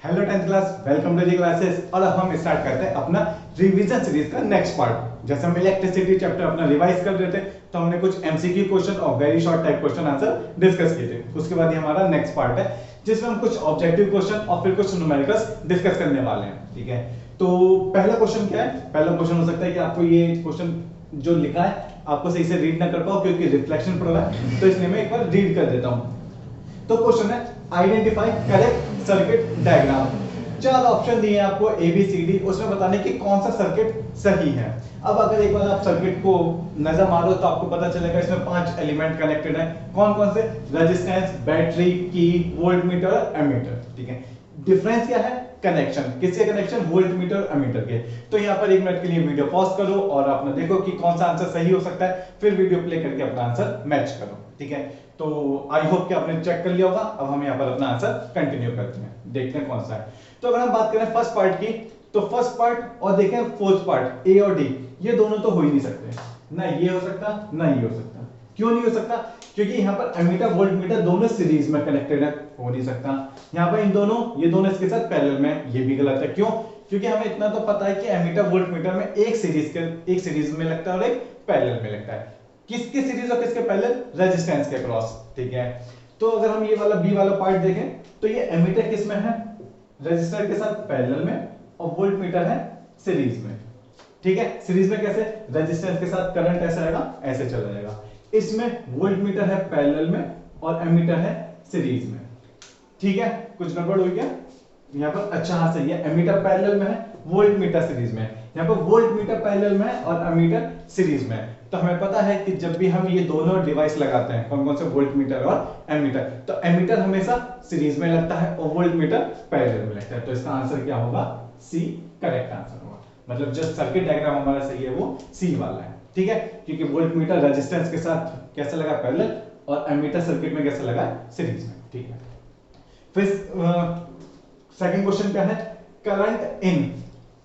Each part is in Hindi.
Hello 10th class, welcome to the classes. और अब हम स्टार्ट करते हैं अपना रिवीजन सीरीज का नेक्स्ट पार्ट। जैसे हम इलेक्ट्रिसिटी चैप्टर अपना रिवाइज कर रहे थे, तो हमने कुछ एमसीक्यू क्वेश्चन और very short type question answer discuss किए थे। उसके बाद ये हमारा नेक्स्ट पार्ट है, जिसमें हम कुछ ऑब्जेक्टिव क्वेश्चन और फिर कुछ न्यूमेरिकल्स डिस्कस करने वाले हैं। ठीक है, तो पहला क्वेश्चन क्या है? पहला क्वेश्चन हो सकता है कि आपको ये क्वेश्चन जो लिखा है आपको सही से रीड ना कर पाओ, क्योंकि रिफ्लेक्शन पड़ रहा है, तो इसलिए मैं एक बार रीड कर देता हूं। तो क्वेश्चन है आइडेंटिफाई करेक्ट सर्किट डायग्राम। चार ऑप्शन दिए हैं आपको ए बी सी डी, उसमें बताने की कौन सा सर्किट सही है। अब अगर एक बार आप सर्किट को नजर मारो तो आपको पता चलेगा इसमें 5 एलिमेंट कनेक्टेड है। कौन कौन से? रेजिस्टेंस, बैटरी, की, वोल्टमीटर, एमीटर। ठीक है, डिफरेंस क्या है? कनेक्शन। किसके कनेक्शन? वोल्टमीटर, एमीटर के। तो यहाँ पर 1 मिनट के लिए वीडियो पॉज करो और अपना देखो कि कौन सा आंसर सही हो सकता है, फिर वीडियो प्ले करके अपना आंसर मैच करो। ठीक है, तो आई होप कि आपने चेक कर लिया होगा। अब हम यहाँ पर अपना आंसर कंटिन्यू करते हैं, देखते हैं कौन सा है। तो अगर हम बात करें फर्स्ट पार्ट की, तो फर्स्ट पार्ट और देखें फोर्थ पार्ट, ए और डी, ये दोनों तो हो ही नहीं सकते। ना ये हो सकता, ना ये हो सकता। क्यों नहीं हो सकता? क्योंकि यहाँ पर एमीटर वोल्टमीटर दोनों सीरीज में कनेक्टेड है, हो नहीं सकता। यहाँ पर इन दोनों, ये दोनों इसके साथ पैरेलल में, ये भी गलत है। क्यों? क्योंकि हमें इतना तो पता है कि एमीटर वोल्टमीटर में एक सीरीज में लगता है और एक पैरेलल में लगता है। किसके सीरीज और किसके पैरेलल? रेजिस्टेंस के क्रॉस। ठीक है, तो अगर हम ये वाला बी वाला पार्ट देखें तो ये एमीटर किस में है? रेजिस्टर के साथ पैरेलल में, और वोल्टमीटर है सीरीज में। ठीक है, सीरीज में कैसे? रेजिस्टेंस के साथ करंट ऐसा आएगा, ऐसे चला जाएगा। इसमें वोल्टमीटर है पैरेलल में और एमीटर है सीरीज में। ठीक है, कुछ गड़बड़ हुई क्या यहाँ पर? अच्छा हाँ सही है, एमीटर पैरेलल में है, वोल्टमीटर सीरीज में है। यहाँ पर वोल्टमीटर पैरेलल में है और एमीटर सीरीज में है। तो हमें पता है कि जब भी हम ये दोनों डिवाइस लगाते हैं, कौन कौन से? वोल्टमीटर और एमीटर, तो एमीटर हमेशा सीरीज में लगता है और वोल्टमीटर पैरेलल में लगता है। तो इसका आंसर क्या होगा? सी करेक्ट आंसर होगा। मतलब जो सर्किट डायग्राम हमारा सही है वो सी वाला है। ठीक है, क्योंकि वोल्टमीटर रेजिस्टेंस के साथ कैसे लगा? पैरेलल, और एमीटर सर्किट में कैसे लगा? सीरीज में। ठीक है, फिर सेकंड क्वेश्चन क्या है? Current in.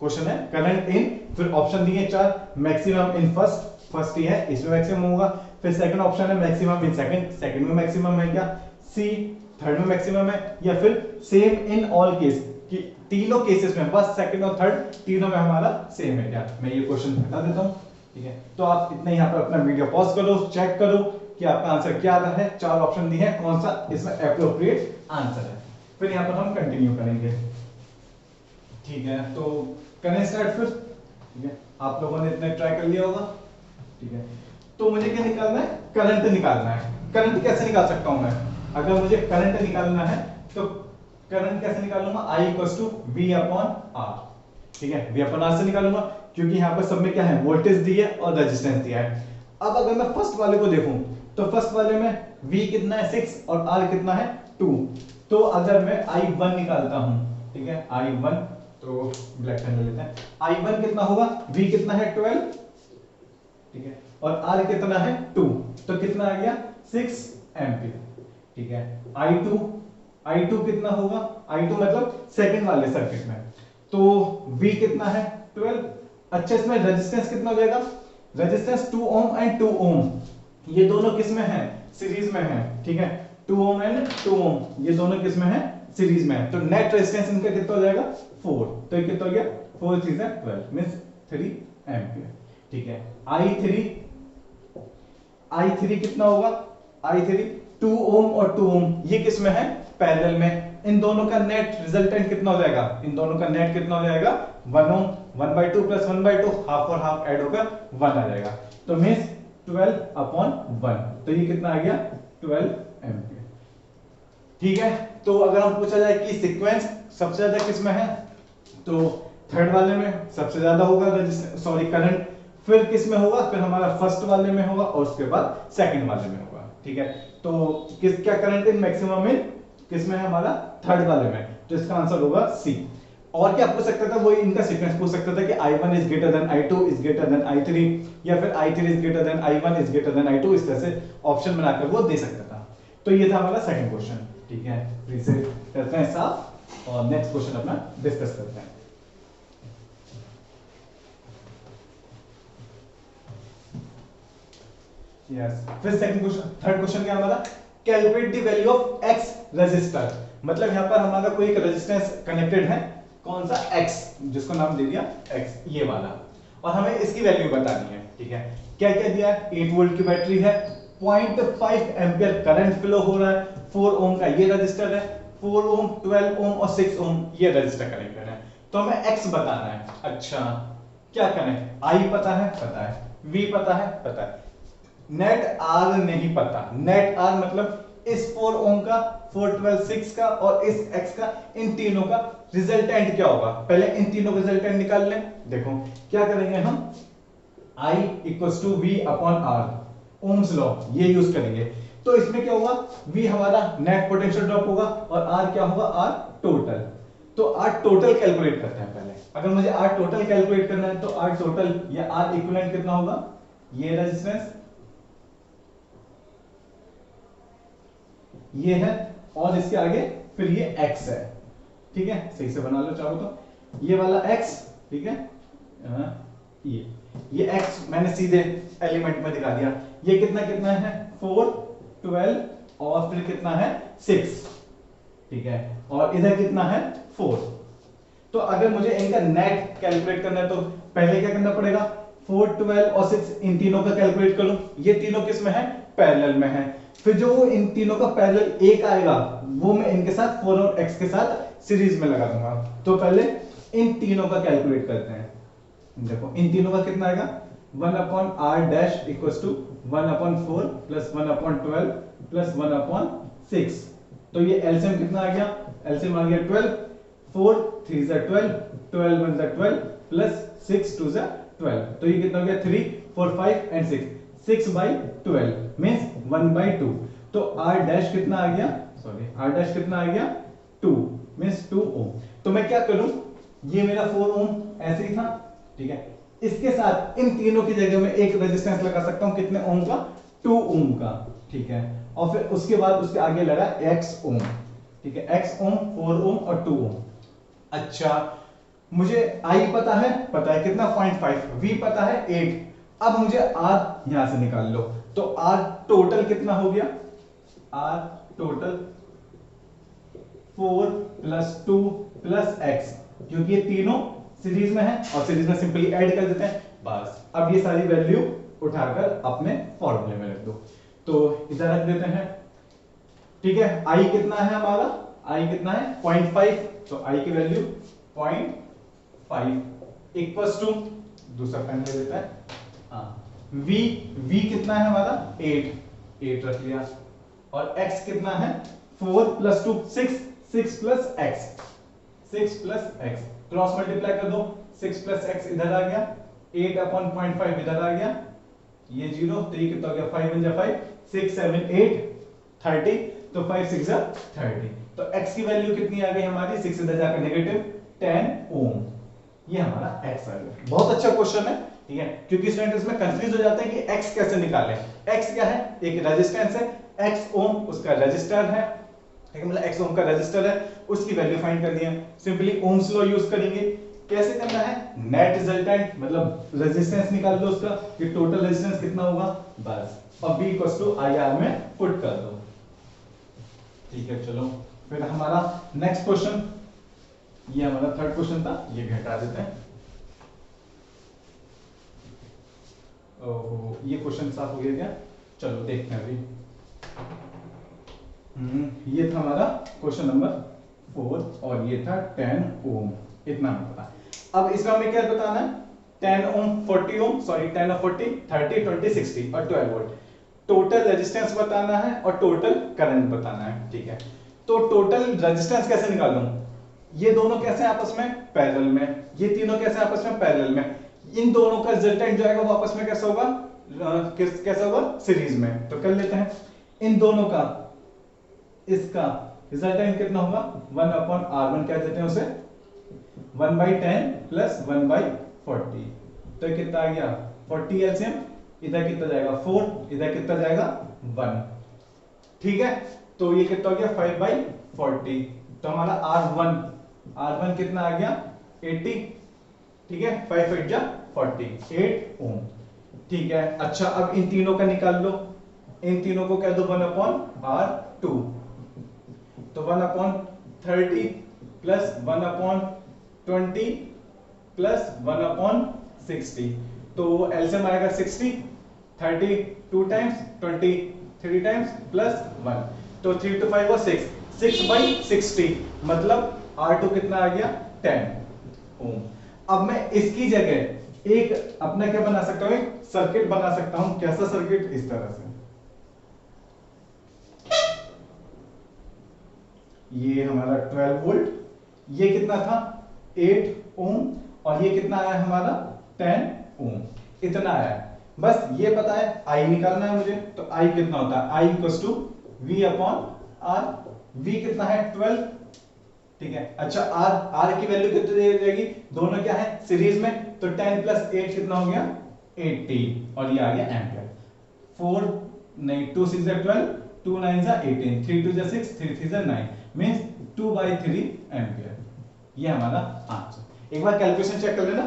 क्वेश्चन है करंट इन, फिर ऑप्शन दिए 4। मैक्सिमम इन फर्स्ट ही है, इसमें मैक्सिमम होगा। फिर सेकंड ऑप्शन है मैक्सिमम इन सेकंड में मैक्सिमम है क्या? सी थर्ड में मैक्सिमम है, या फिर सेम इन ऑल केस, कि तीनों केसेस में, फर्स्ट सेकंड और थर्ड तीनों में हमारा सेम है क्या? मैं ये क्वेश्चन बता देता हूं। ठीक है, तो आप इतना यहाँ पर अपना वीडियो पॉज करो, चेक करो कि आपका आंसर क्या आ रहा है। 4 ऑप्शन दिए हैं, कौन सा इसमें एप्रोप्रिएट आंसर है। फिर यहाँ पर हम कंटिन्यू करेंगे। ठीक है, तो करें स्टार्ट फिर। ठीक है, आप लोगों ने इतना ट्राई कर लिया होगा। ठीक है, तो मुझे क्या निकालना है? करंट निकालना है। करंट कैसे निकाल सकता हूं मैं? अगर मुझे करंट निकालना है तो करंट कैसे निकालूंगा? I equals to V upon R। ठीक है, V अपॉन R से निकालूंगा, क्योंकि यहाँ पर सब में क्या है? वोल्टेज दी है और रेजिस्टेंस दिया है। अब अगर मैं फर्स्ट वाले को देखूं तो फर्स्ट वाले में V कितना है? 6 और R कितना है? 2। तो अगर मैं I1 निकालता हूं, ठीक है, I1, तो ब्लैक पेन ले लेते हैं। I1 कितना होगा? V कितना है? 12। ठीक है, और R कितना है? 2। तो कितना आ गया? 6 एम्पीयर। ठीक है, I2 कितना होगा? I2 मतलब सेकंड वाले सर्किट में, तो V कितना है? 12। अच्छा, इसमें रेजिस्टेंस कितना हो जाएगा? रेजिस्टेंस 2 ओम एंड 2 ओम, ये दोनों किस में है? सीरीज में है। ठीक है, 2 ओम एंड 2 ओम, ये दोनों किस में है? सीरीज में है। तो नेट रेजिस्टेंस इनका कितना हो जाएगा? 4। तो ये कितना हो गया? 4 3 12 मींस 3 एम्पीयर। ठीक है, I3 कितना होगा? I3 2 ओम और 2 ओम, ये किस में है? पैरेलल में। इन दोनों का नेट रिजल्टेंट कितना हो जाएगा? इन दोनों का नेट कितना हो जाएगा? 1 ओम। 1/2 प्लस 1/2, हाफ और हाफ ऐड होकर 1 आ जाएगा। तो मींस 12 अपॉन 1, तो ये कितना आ गया? 12 एम्पीयर। ठीक है, तो अगर हम पूछा जाए कि सीक्वेंस सबसे ज्यादा किस में है, तो थर्ड वाले में सबसे ज्यादा होगा करंट। फिर किस में होगा? फिर हमारा फर्स्ट वाले में होगा, और उसके बाद सेकंड वाले में होगा। ठीक है, तो किस क्या करंट इन मैक्सिमम इन किस में है? हमारा थर्ड वाले में। तो इसका आंसर होगा सी। और क्या पूछ सकता था? वही इनका सीक्वेंस पूछ सकता था कि I1 is greater than I2 is greater than I3, या फिर I3 is greater than I1 is greater than I2, इस तरह से ऑप्शन बनाकर वो दे सकता था। तो ये था हमारा सेकंड क्वेश्चन। ठीक है, फिर से करते हैं साफ और नेक्स्ट क्वेश्चन अपना डिस्कस करते हैं। यस, फिर सेकंड क्वेश्चन, थर्ड क्वेश्चन क्या हमारा? Calculate the value of x resistor. मतलब यहाँ पर हमारा कोई एक रेजिस्टेंस कनेक्टेड है, कौन सा x, जिसको नाम दे दिया x, ये वाला, और हमें इसकी वैल्यू बतानी है। ठीक है, क्या क्या दिया है, 8 वोल्ट की बैटरी है, 0.5 एम्पियर करंट फ्लो हो रहा है, 4 ओम का ये रजिस्टर है, 4 ओम, 12 ओम और 6 ओम ये रजिस्टर कनेक्टेड है। तो हमें x बताना है। अच्छा, क्या करें, I पता है, V पता है, नेट R नहीं पता। नेट R मतलब इस 4 ओम का, 4, 12, 6 का और इस x का, इन तीनों का रिजल्टेंट क्या होगा, पहले इन तीनों का रिजल्टेंट निकाल लें। देखो क्या करेंगे हम, I equals to V upon R, Ohm's law ये यूज करेंगे। तो इसमें क्या होगा, V हमारा नेट पोटेंशियल ड्रॉप होगा और R क्या होगा, R टोटल। तो R टोटल कैलकुलेट करते हैं पहले। अगर मुझे R टोटल कैलकुलेट करना है तो R टोटल या R इक्विवेलेंट कितना होगा, ये रेजिस्टेंस ये है और इसके आगे फिर ये x है। ठीक है, सही से बना लो चाहो तो, ये वाला x, ठीक है, ये x मैंने सीधे एलिमेंट में दिखा दिया। ये कितना कितना है, 4, 12 और फिर कितना है 6, ठीक है, और इधर कितना है 4। तो अगर मुझे इनका नेट कैलकुलेट करना है तो पहले क्या करना पड़ेगा, 4, 12 और 6 इन तीनों का कैलकुलेट करूं। ये तीनों किस में है, पैरेलल में है। फिर जो इन तीनों का पैरेलल एक आएगा वो मैं इनके साथ 4 और x के साथ सीरीज में लगा दूंगा। तो पहले इन तीनों का कैलकुलेट करते हैं। देखो इन तीनों का कितना आएगा, 1 upon r dash equals to 1 upon 4 plus 1 upon 12 plus 1 upon 6। तो ये एलसीएम कितना आ गया, एलसीएम आ गया 12, 4 3 जा 12, 12 1 जा 12 प्लस 6 2 जा 12। तो ये कितना हो गया, 3 4 5 एंड 6, 6 by 12 मींस 1 by 2। तो r डैश कितना आ गया, सॉरी r डैश कितना आ गया, 2 मींस 2 ओम। तो मैं क्या करूं, ये मेरा 4 ओम ऐसे ही था, ठीक है, इसके साथ इन तीनों की जगह में एक रेजिस्टेंस लगा सकता हूं, कितने ओम का, 2 ओम का, ठीक है, और फिर उसके बाद उसके आगे लगा x ओम, ठीक है, x ओम, 4 ओम और 2 ओम। अच्छा, मुझे I पता है कितना, 0.5, V पता है 8। अब मुझे R यहां से निकाल लो। तो R टोटल कितना हो गया, R total 4 plus 2 plus x, क्योंकि ये तीनों सीरीज में है और सीरीज में सिंपली ऐड कर देते हैं बस। अब ये सारी वैल्यू उठाकर अपने फॉर्मूले में रख दो। तो इधर रख देते हैं, ठीक है। I कितना है हमारा, I कितना है 0.5, तो I की वैल्यू 0.5 इक्वल्स टू, दूसरा पेन ले लेता है, V कितना है हमारा 8 रख लिया, और x कितना है 4 plus 2 6 plus x, cross multiply कर दो, 6 प्लस x इधर आ गया, 8 अपॉन 0.5 इधर आ गया, ये 0, तो ये कितना हो गया, 5 1 5, 6 7 8 30, तो 5 6 30। तो x की वैल्यू कितनी आ गई हमारी, 6 इधर जाकर नेगेटिव 10 ओम। ये हमारा x आ गया। बहुत अच्छा क्वेश्चन है, ठीक है, क्योंकि स्टूडेंट इसमें कंफ्यूज हो जाते हैं कि x कैसे निकालें। x क्या है, एक रेजिस्टेंस है, x ओम उसका रेजिस्टर है, ठीक है, मतलब x ओम का रेजिस्टर है, उसकी वैल्यू फाइंड करनी है। सिंपली ओम्स लॉ यूज करेंगे। कैसे करना है, नेट रिजल्टेंट मतलब रेजिस्टेंस निकाल दो उसका, कि टोटल रेजिस्टेंस कितना होगा बस, और b इक्वल्स टू IR में पुट कर दो, ठीक है। चलो फिर हमारा नेक्स्ट क्वेश्चन, ये हमारा थर्ड क्वेश्चन था, ये भी हटा देते हैं। ओहो, ये क्वेश्चन साफ हो गया क्या, चलो देखते हैं अभी। ये था हमारा क्वेश्चन नंबर 4 और ये था 10 ओम, इतना हमें पता। अब इसका हमें क्या बताना है, 10 ओम 40 ओम, सॉरी 10 और 40 30 20 60 और 12 वोल्ट। टोटल रेजिस्टेंस बताना है और टोटल करंट बताना है, ठीक है। तो टोटल रेजिस्टेंस कैसे निकालूं, ये दोनों कैसे आपस में पैरेलल में, ये तीनों कैसे आपस में पैरेलल में, इन दोनों का रिजल्टेंट जो आएगा वो आपस में कैसा होगा, कैसा होगा, सीरीज में। तो कर लेते हैं इन दोनों का, इसका रिजल्टेंट कितना होगा, 1 अपॉन R1 कह देते हैं उसे, 1 by 10 प्लस 1 by 40। तो कितना आ गया 40 एलसीएम, इधर कितना जाएगा 4, इधर कितना जाएगा 1, ठीक है। तो ये कितना हो गया 5 by 40। तो हमारा R1 कितना आ गया 80, ठीक है, 5 8 जा 40, 8 ओम, ठीक है। अच्छा, अब इन तीनों का निकाल लो, इन तीनों को कह दो 1 अपॉन R2, तो 1 अपॉन 30 प्लस 1/20 प्लस 1/60। तो एलसीएम आएगा 60, 30 2 टाइम्स, 20 3 टाइम्स प्लस 1, तो 3 to 5 और 6/60, मतलब R2 कितना आ गया 10 ओम। अब मैं इसकी जगह एक अपना क्या बना सकता हूं, एक सर्किट बना सकता हूं। कैसा सर्किट? इस तरह से, ये हमारा 12 वोल्ट, ये कितना था 8 ओम, और ये कितना आया हमारा 10 ओम, इतना आया है। बस ये पता है I निकालना है मुझे, तो I कितना होता है, I equals to V upon R। V कितना है 12, ठीक है। अच्छा R की वैल्यू कितनी रहेगी, दोनों क्या है सीरीज में, तो 10 प्लस 8 कितना हो गया 18, और ये आ गया एम्पियर। 4 नहीं 2 6 12, 2 9 18, 3 2 6, 3 3 9, मींस 2/3 एम्पियर। ये हमारा आंसर। एक बार कैलकुलेशन चेक कर लेना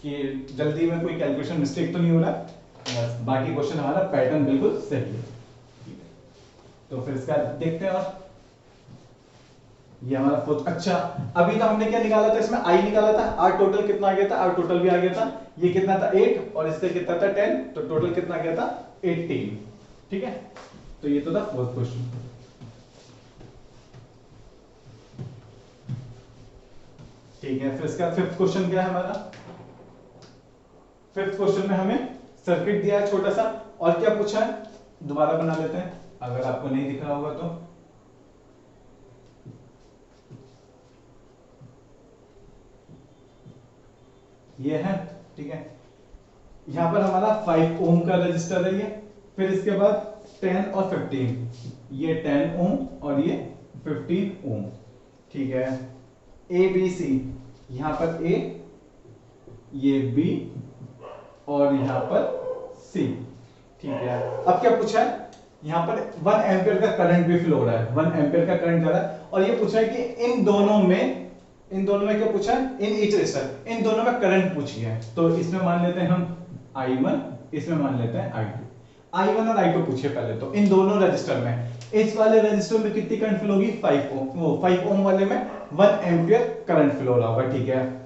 कि जल्दी में कोई कैलकुलेशन मिस्टेक तो नहीं हो रहा। बस बाकी क्वेश्चन हमारा पैटर्न बिल्कुल सही है। तो फिर इसका देखते हैं। और ये हमारा फोर्थ। अच्छा अभी तो हमने क्या निकाला था, इसमें आई निकाला था, आर टोटल कितना आ गया था, आर टोटल भी आ गया था, ये कितना था 8 और इससे कितना था 10, तो टोटल कितना आ गया था 18, ठीक है। तो ये तो था फोर्थ क्वेश्चन। ठीक है, फिर इसका फिफ्थ क्वेश्चन क्या है हमारा। फिफ्थ क्वेश्चन में हमें सर्किट दिया है छोटा सा, और क्या पूछा है, दोबारा बना लेते हैं अगर आपको नहीं दिख रहा होगा तो। ये है, ठीक है। यहां पर हमारा 5 ओम का रजिस्टर है ये, फिर इसके बाद 10 और 15, ये 10 ओम और ये 15 ओम, ठीक है। ए बी सी, यहां पर ए, ये बी और यहां पर सी, ठीक है। अब क्या पूछा है, यहां पर 1 एम्पियर का करंट भी फ्लो हो रहा है, 1 एम्पियर का करंट जा रहा है, और ये पूछा है कि इन दोनों में क्या पूछा है, इन ईच रजिस्टर, इन दोनों में करंट पूछी है। तो इसमें मान लेते हैं हम I1, इसमें मान लेते हैं I2। I1 और I2 पूछे पहले, तो इन दोनों रजिस्टर में, इस वाले रजिस्टर में कितनी करंट फ्लो होगी 5 ओम, वो 5 ओम वाले में 1 एम्पियर करंट फ्लो हो रहा होगा, ठीक है।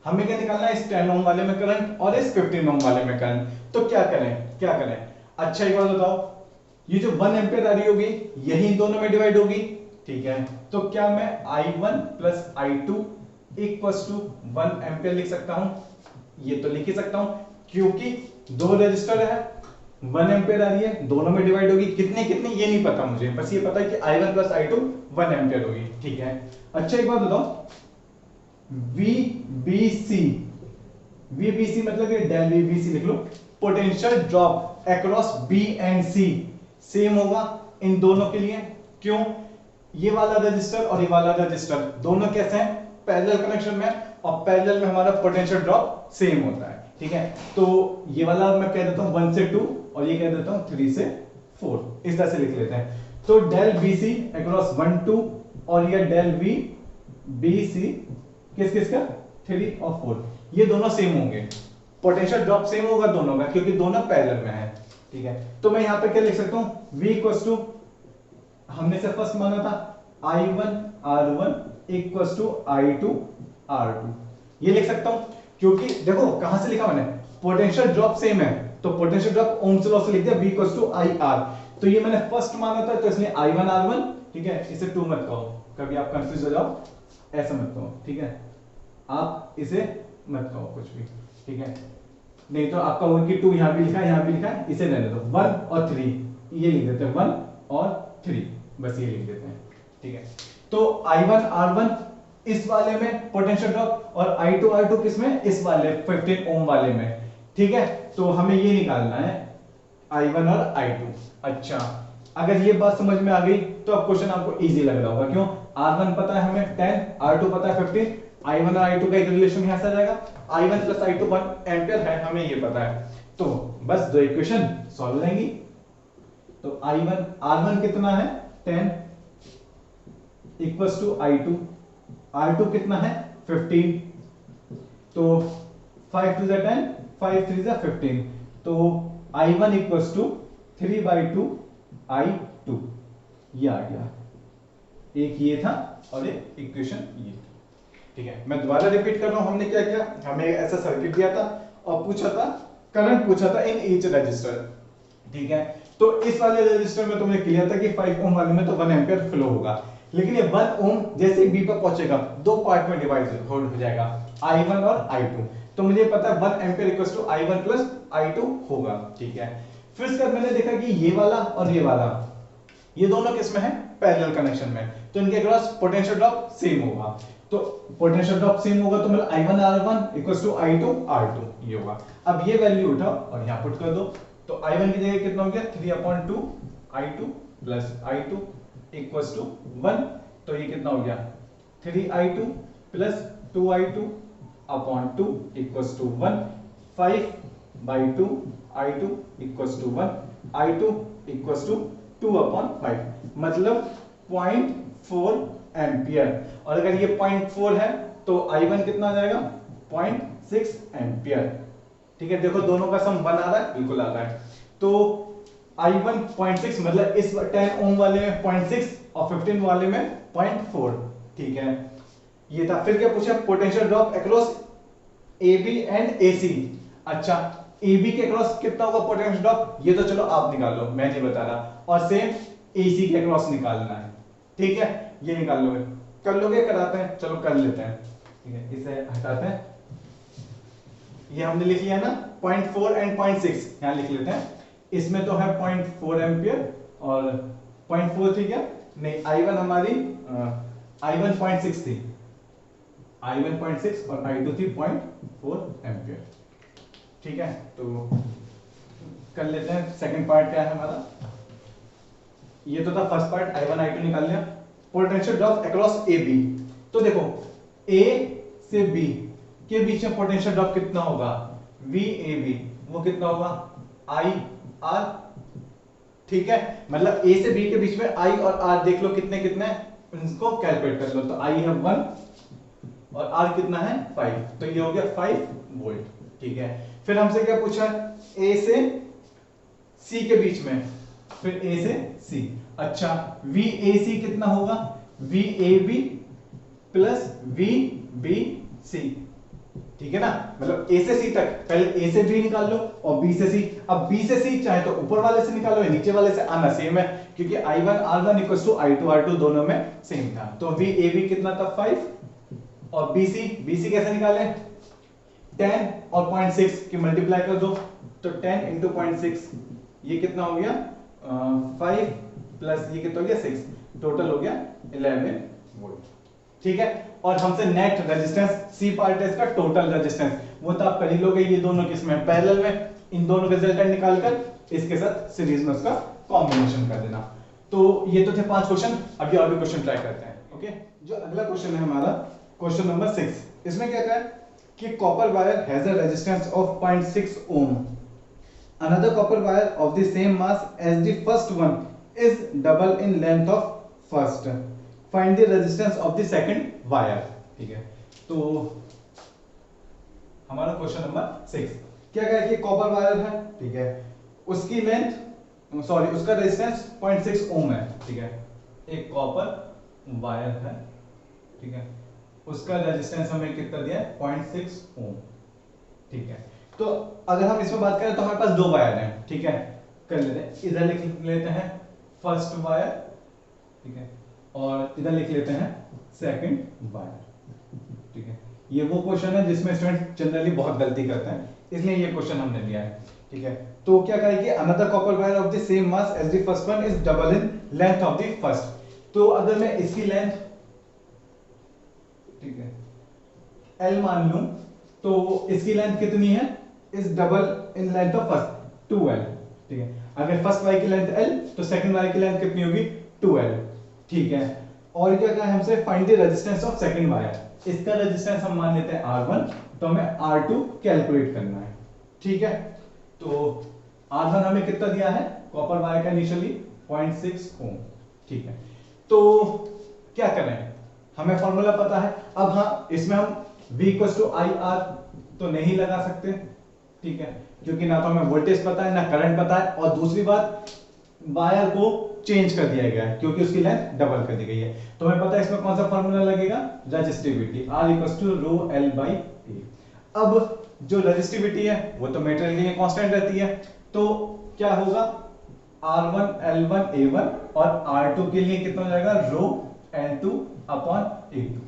हमें क्या निकालना है, इस 10 ओम वाले में करंट और इस 15 ओम वाले में करंट। तो क्या करें। अच्छा एक बात बताओ, ये जो 1 एम्पियर आ रही होगी यही इन दोनों में डिवाइड होगी, ठीक है। तो क्या मैं I1 plus I2 equals to 1 ampere लिख सकता हूं, ये तो लिख ही सकता हूं, क्योंकि दो रजिस्टर है, 1 एम्पियर आ रही है, दोनों में डिवाइड होगी, कितने कितने ये नहीं पता मुझे, बस ये पता है कि I1 प्लस I2 1 एम्पियर होगी, ठीक है। अच्छा एक बात बताओ, VBC मतलब ये डेल VBC लिख लो, potential drop across B and C same होगा इन दोनों के लिए। क्यों, ये वाला रजिस्टर और ये वाला रजिस्टर दोनों कैसे हैं, पैरेलल कनेक्शन में, और पैरेलल में हमारा पोटेंशियल ड्रॉप सेम होता है, ठीक है। तो ये वाला मैं कह देता हूं 1 से 2 और ये कह देता हूं 3 से 4, इस तरह से लिख लेते हैं। तो डेल BC अक्रॉस 1 2 और ये डेल VBC किस किस का 3 और 4, ये दोनों सेम होंगे, पोटेंशियल ड्रॉप सेम होगा दोनों का, क्योंकि दोनों पैरेलल में है, ठीक है। तो मैं यहां पे क्या लिख सकता हूं, V इक्वल्स टू, हमने से फर्स्ट माना था I1 R1 equals to I2 R2, ये लिख सकता हूं, क्योंकि देखो कहां से लिखा मैंने, पोटेंशियल ड्रॉप सेम है, तो पोटेंशियल ड्रॉप ओम्स लॉ से लिख दिया, V इक्वल्स टू IR। तो ये मैंने फर्स्ट माना था, तो इसलिए I1 R1, ठीक है। इसे 2 मत कहो, कभी आप कंफ्यूज हो जाओ, ऐसा मत कहो, ठीक है। आप इसे मत कहो कुछ भी, ठीक है। नहीं तो आपका होगा कि 2 यहां भी लिखा है, यहां भी लिखा है, इसे रहने दो, 1 और 3 ये लिख देते हैं, 1 और 3, बस ये लिख देते हैं, ठीक है। तो I1 R1 इस वाले में पोटेंशियल ड्रॉप, और I2 R2 किस में, इस वाले 15 ओम वाले में, ठीक है। तो हमें ये निकालना है I1 और I2। अच्छा अगर ये बात समझ में आ गई तो अब क्वेश्चन आपको इजी लग रहा होगा, क्यों, R1 पता है हमें 10, R2 पता है 15, I1 और I2 का एक रिलेशन यहां से आ जाएगा, I1 प्लस I2 1 एम्पियर है, हमें ये पता है, तो बस दो इक्वेशन सॉल्व हो जाएंगी। तो I1 R1 कितना है 10 इक्वल्स टू I2, R2 कितना है 15, तो 5 2 10, 5 3 15, तो I1 इक्वल्स टू 3/2 I2, ये आ गया। एक ये था और एक इक्वेशन ये थी। ठीक है, मैं दोबारा रिपीट कर रहा हूं, हमने क्या किया, हमें ऐसा सर्किट दिया था और पूछा था, करंट पूछा था इन ईच रजिस्टर। ठीक है, तो इस वाले रजिस्टर में तुमने क्लियर था कि 5 ओम वाले में तो 1 एम्पीयर फ्लो होगा, लेकिन ये 1 ओम जैसे ही बी पर पहुंचेगा दो पार्ट में डिवाइड हो जाएगा, I1 और I2। तो मुझे पता है 1 ampere equals to I1 plus I2 होगा। ठीक है, फिर उसके बाद मैंने देखा कि ये वाला और ये वाला, ये दोनों किस में है, पैरेलल कनेक्शन में, तो इनके क्रॉस पोटेंशियल ड्रॉप सेम होगा। तो पोटेंशियल ड्रॉप सेम होगा तो मतलब I1 R1 equals to I2 R2 ये होगा। अब ये वैल्यू उठाओ और यहां पुट कर दो, तो I1 की जगह कितना हो गया 3/2 I2 plus I2 equals to 1, तो ये कितना हो गया 3I2 plus 2I2 upon 2 equals to 1, 5/2 I2 equals to 1, I2 equals to 2/5, मतलब 0.4 एम्पियर। और अगर ये 0.4 है तो I1 कितना आ जाएगा 0.6 एम्पियर। ठीक है, देखो दोनों का सम 1 आ रहा है, बिल्कुल आ रहा है। तो I1 0.6 मतलब इस 10 ओम वाले में 0.6 और 15 वाले में 0.4। ठीक है, ये था। फिर क्या पूछा, potential drop across AB and AC। अच्छा, AB के अक्रॉस कितना होगा पोटेंशियल ड्रॉप, ये तो चलो आप निकाल लो, मैं नहीं बता रहा, और सेम AC के अक्रॉस निकालना है। ठीक है, ये निकाल लोगे, कर लोगे, कराते हैं, चलो कर लेते हैं। ठीक है, इसे हटाते हैं, ये हमने लिख लिया ना 0.4 एंड 0.6 यहां लिख लेते हैं। इसमें तो है 0.4 एम्पियर और 0.4 थी क्या, नहीं I1 हमारी I1 0.6 थी, I1 0.6 और I2 थी 0.4 एम्पियर। ठीक है, तो कर लेते हैं सेकंड पार्ट क्या है हमारा। ये तो था फर्स्ट पार्ट, I1 I2 निकाल लिया। पोटेंशियल ड्रॉप अक्रॉस AB, तो देखो A से B के बीच में पोटेंशियल ड्रॉप कितना होगा, VAB, वो कितना होगा IR। ठीक है, मतलब A से B के बीच में I और R देख लो कितने कितने, इनको कैलकुलेट कर लो। तो I है 1 और R कितना है 5, तो ये हो गया 5 वोल्ट। ठीक है, फिर हमसे क्या पूछा, A से C के बीच में, फिर A से C। अच्छा, VAC कितना होगा, VAB प्लस VBC। ठीक है ना, मतलब A से C तक, पहले A से B निकाल लो और B से C। अब B से C चाहे तो ऊपर वाले से निकालो या नीचे वाले से, आना सेम है, क्योंकि I1 R1 equals to I2 R2 दोनों में सेम था। तो VAB कितना था 5 और BC कैसे निकाले, 10 और 0.6 की मल्टीप्लाई कर दो, तो 10 इंटू 0.6 ये कितना हो गया 5 प्लस ये कितना हो गया 6, टोटल हो गया 11 वोल्ट। ठीक है, और हमसे नेट रेजिस्टेंस सी पार्ट है इसका टोटल रेजिस्टेंस, वो तो आप कर ही लोगे, ये दोनों किसमें है पैरेलल में, इन दोनों रिजल्टेंट निकालकर इसके साथ सीरीज में उसका कॉम्बिनेशन कर देना। तो ये तो थे 5 क्वेश्चन, अभी और भी क्वेश्चन ट्राई करते हैं। ओके, जो अगला क्वेश्चन है हमारा क्वेश्चन नंबर 6, इसमें क्या है कि copper wire has a resistance of 0.6 ohm, another copper wire of the same mass as the first one is double in length of first, find the resistance of the second wire। ठीक है, तो हमारा क्वेश्चन नंबर 6 क्या कहा कि कॉपर वायर है, ठीक है, उसकी लेंथ सॉरी उसका रेजिस्टेंस 0.6 ओम है। ठीक है, एक कॉपर वायर है, ठीक है, उसका रेजिस्टेंस हमें कितना दिया है 0.6 ओम। ठीक है, तो अगर हम इसमें बात करें तो हमारे पास 2 वायर हैं। ठीक है, कर लेते हैं, इधर लिख लेते हैं फर्स्ट वायर, ठीक है, और इधर लिख लेते हैं सेकंड वायर। ठीक है, ये वो क्वेश्चन है जिसमें स्टूडेंट जनरली बहुत गलती करते हैं, इसलिए ये क्वेश्चन हमने लिया है। ठीक है, तो क्या करेंगे, another copper wire of the same mass as the first one is double in length of the first. तो अगर मैं इसकी लेंथ, ठीक है, L मान लूं, तो इसकी लेंथ कितनी है, is double in length of first 2L। ठीक है, अगर फर्स्ट वायर की लेंथ L तो सेकंड वायर की लेंथ कितनी होगी 2L। ठीक है, और क्या कहा हमसे, find the resistance of second wire, इसका रेजिस्टेंस हम मान लेते हैं R1, तो हमें R2 कैलकुलेट करना है। ठीक है, तो R1 हमें कितना दिया है कॉपर वायर का इनिशियली 0.6 ओम। ठीक है, तो क्या करें, हमें फॉर्मूला पता है। अब हाँ, इसमें हम V = IR तो नहीं लगा सकते, ठीक है, क्योंकि ना तो हमें वोल्टेज पता है ना करंट पता है, और दूसरी बात वायर को चेंज कर दिया गया है क्योंकि उसकी लेंथ डबल कर दी गई है। तो हमें पता है इसमें कौन सा फॉर्मूला लगेगा, resistivity R equals to rho L by A। अब जो रेजिस्टिविटी है वो तो मेटेरियल के लिए कांस्टेंट रहती है, तो क्या होगा R1 L1 A1 और R2 के लिए कितना हो जाएगा रो L2 अपॉन A2।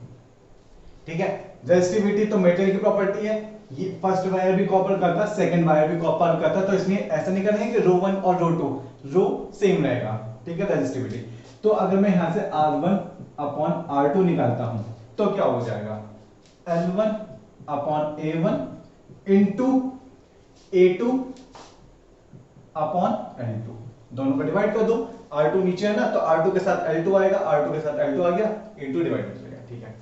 ठीक है, रेजिस्टिविटी तो मेटेरियल की प्रॉपर्टी है, ये फर्स्ट वायर भी कॉपर करता है, सेकंड वायर भी कॉपर करता है, तो इसलिए ऐसा नहीं करेंगे कि रो 1 और रो 2 रो सेम रहेगा। ठीक है, रेजिस्टिविटी। तो अगर मैं यहां से R1 अपॉन R2 निकालता हूं तो क्या हो जाएगा L1 upon A1 into A2 upon L2, दोनों को डिवाइड कर दो। R2 नीचे है ना, तो R2 के साथ L2 आएगा, R2 के साथ L2 आ गया, A2 डिवाइड हो जाएगा। ठीक है,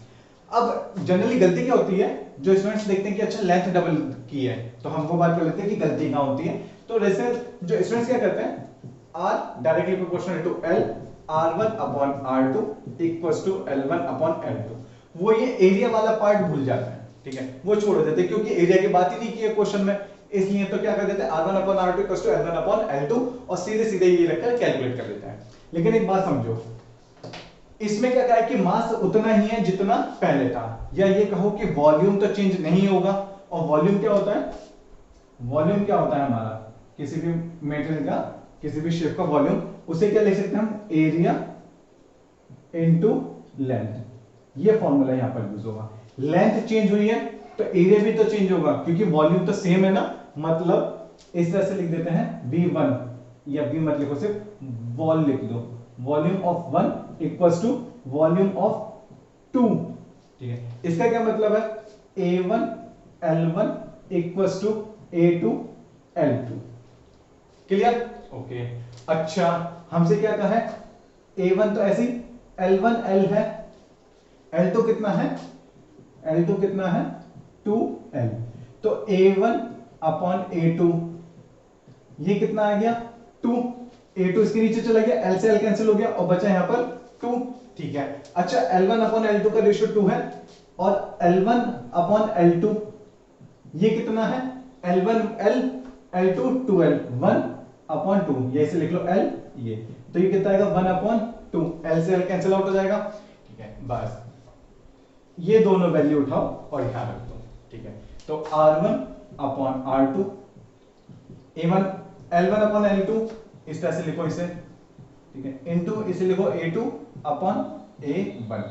अब जनरली गलती क्या होती है, जो स्टूडेंट्स देखते हैं कि अच्छा लेंथ डबल की है, तो हम वो बात कर लेते हैं कि गलती कहां होती है। तो जैसे जो स्टूडेंट्स क्या करते हैं, R directly proportional to L, R1 upon R2 equals to L1 upon L2, वो ये एरिया वाला पार्ट भूल जाते हैं। ठीक है, वो छोड़ देते हैं क्योंकि एरिया की बात ही नहीं की है क्वेश्चन में, इसलिए तो क्या कर देते हैं R1 upon R2 equals to L1 upon L2 और सीधे सीधे ये रखकर कैलकुलेट कर देते हैं। लेकिन एक बात समझो, इसमें क्या कहा है कि मास उतना ही है जितना पहले था, या ये कहो कि वॉल्यूम तो चेंज नहीं होगा। और वॉल्यूम क्या होता है, वॉल्यूम क्या होता है हमारा किसी भी मेटेरियल का, किसी भी शेप का वॉल्यूम, उसे क्या लिख सकते हैं हम, एरिया इनटू लेंथ। ये फॉर्मूला यहां पर यूज होगा। लेंथ चेंज हुई है तो एरिया भी तो चेंज होगा, क्योंकि वॉल्यूम तो सेम है ना। मतलब इस तरह से लिख देते हैं V1, या V मत लिखो, सिर्फ वॉल लिख दो, volume of 1 equals to volume of 2। ठीक है, इसका क्या मतलब है, A1 L1 equals to A2 L2। Clear? Okay. अच्छा, हमसे क्या कहा है, A1 तो ऐसी, L1 L है, L2 कितना है, L2 कितना है 2L। तो A1 अपॉन A2 ये कितना आ गया 2, A2 इसके नीचे चला गया, L से L कैंसिल हो गया और बचा यहां पर 2। ठीक है, अच्छा L1 अपॉन L2 का रेशियो 2 है, और L1 अपॉन L2 ये कितना है, L1 L L2 2L, 1 upon 2, ये इसे लिख लो L, ये तो ये कितना आएगा 1 अपॉन 2, L से L कैंसिल आउट हो जाएगा। ठीक है, बस ये दोनों वैल्यू उठाओ और यहां रख दो। ठीक है, तो R1 upon R2, A1 L1 upon L2 इस तरह से लिखो इसे। ठीक है, इनटू इसे लिखो A2 अपॉन A1।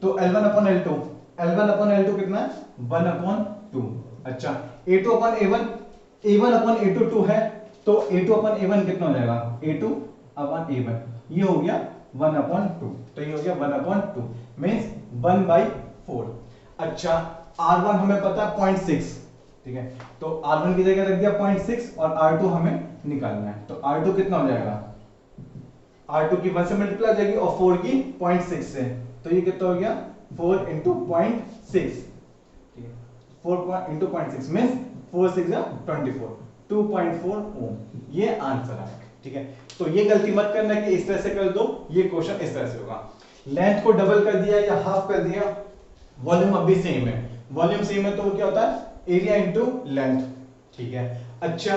तो L1 upon L2, L1 upon L2 कितना है 1 अपॉन 2। अच्छा, A2 upon A1, A1 upon A2 2 है, तो A2 अपॉन A1 कितना हो जाएगा, A2 अपॉन A1, ये हो गया 1 अपॉन 2, तो ये हो गया 1 अपॉन 2 मींस 1/4। अच्छा, R1 हमें पता है 0.6। ठीक है, तो R1 की जगह रख दिया 0.6 और R2 हमें निकालना है, तो R2 कितना हो जाएगा, R2 की 1 से मल्टीप्लाई हो जाएगी और 4 की 0.6 से, तो ये कितना हो गया 4 इंटू 0.6। ठीक है, 4 इंटू 0.6 मींस 4 6 24, 2.4 ओम, ये आंसर है। ठीक है, तो ये गलती मत करना कि इस तरह से कर दो, ये क्वेश्चन इस तरह से होगा। लेंथ को डबल कर दिया या हाफ कर दिया, वॉल्यूम अब भी सेम है, वॉल्यूम सेम है तो वो क्या होता है एरिया इनटू लेंथ। ठीक है, अच्छा